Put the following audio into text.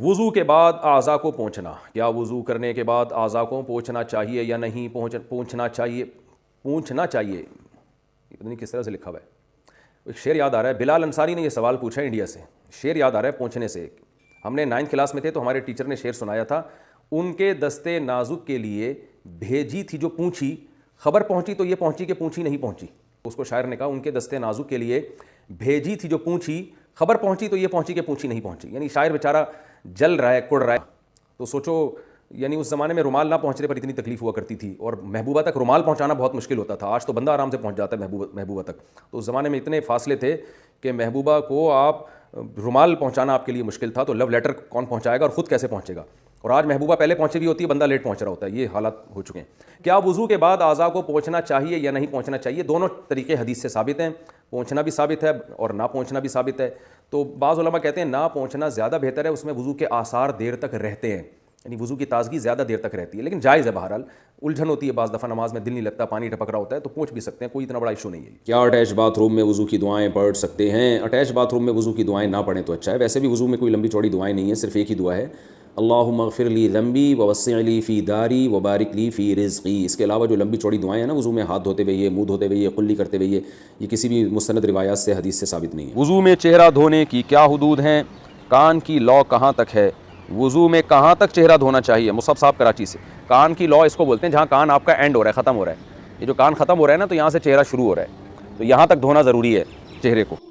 वुज़ू के बाद आज़ा को पोंछना, क्या वुज़ू करने के बाद आज़ा को पोंछना चाहिए या नहीं पोंछना चाहिए? पता नहीं किस तरह से लिखा हुआ है। एक शेर याद आ रहा है, बिलाल अंसारी ने यह सवाल पूछा इंडिया से। शेर याद आ रहा है पोंछने से। हमने 9th क्लास में थे तो हमारे टीचर ने शेर सुनाया था, उनके दस्ते नाजुक के लिए भेजी थी जो पूंछी, खबर पहुंची तो ये पहुंची कि पूंछी नहीं पहुंची। उसको शायर ने कहा, उनके दस्ते नाजुक के लिए भेजी थी जो पूंछी, खबर पहुंची तो ये पहुंची कि पूंछी नहीं पहुंची। यानी शायर बेचारा जल रहा है, कुड़ रहा है। तो सोचो, यानी उस ज़माने में रुमाल ना पहुंचने पर इतनी तकलीफ हुआ करती थी और महबूबा तक रुमाल पहुंचाना बहुत मुश्किल होता था। आज तो बंदा आराम से पहुंच जाता है महबूबा तक। तो उस ज़माने में इतने फासले थे कि महबूबा को आप रुमाल पहुंचाना आपके लिए मुश्किल था, तो लव लेटर कौन पहुंचाएगा और ख़ुद कैसे पहुंचेगा। और आज महबूबा पहले पहुंची भी होती है, बंदा लेट पहुंच रहा होता है। ये हालात हो चुके हैं। क्या वुज़ू के बाद आज़ा को पोंछना चाहिए या नहीं पोंछना चाहिए? दोनों तरीके हदीस से साबित हैं। पोंछना भी साबित है और ना पोंछना भी साबित है। तो बाज़ उलमा कहते हैं ना पोंछना ज़्यादा बेहतर है, उसमें वुज़ू के आसार देर तक रहते हैं, यानी वुज़ू की ताज़गी ज़्यादा देर तक रहती है। लेकिन जायज़ है, बहरहाल उलझन होती है, बाज़ दफ़ा नमाज में दिल नहीं लगता, पानी टपक रहा होता है, तो पोंछ भी सकते हैं, कोई इतना बड़ा इशू नहीं है। क्या अटैच बाथरूम में वुज़ू की दुआएं पढ़ सकते हैं? अटैच बाथरूम में वुज़ू की दुआएं ना पढ़ें तो अच्छा है। वैसे भी वुज़ू में कोई लंबी चौड़ी दुआएं नहीं है, सिर्फ एक ही दुआ है, अल्लाहुम्मा अग़फ़िर ली ज़ंबी व वस्सिअ फ़ी दारी व बारिक ली फ़ी रिज़्क़ी। इसके अलावा जो लंबी चौड़ी दुआएं हैं ना वुज़ू में, हाथ धोते हुए, मुँह धोते हुए, कुल्ली करते हुए, ये किसी भी मुस्तनद रिवायात से, हदीस से साबित नहीं है। वुज़ू में चेहरा धोने की क्या हुदूद हैं? कान की लौ कहाँ तक है? वुज़ू में कहाँ तक चेहरा धोना चाहिए? मुसअब साहब कराची से। कान की लौ इसको बोलते हैं जहाँ कान आपका एंड हो रहा है, ख़त्म हो रहा है। ये जो कान ख़त्म हो रहा है ना, तो यहाँ से चेहरा शुरू हो रहा है, तो यहाँ तक धोना ज़रूरी है चेहरे को।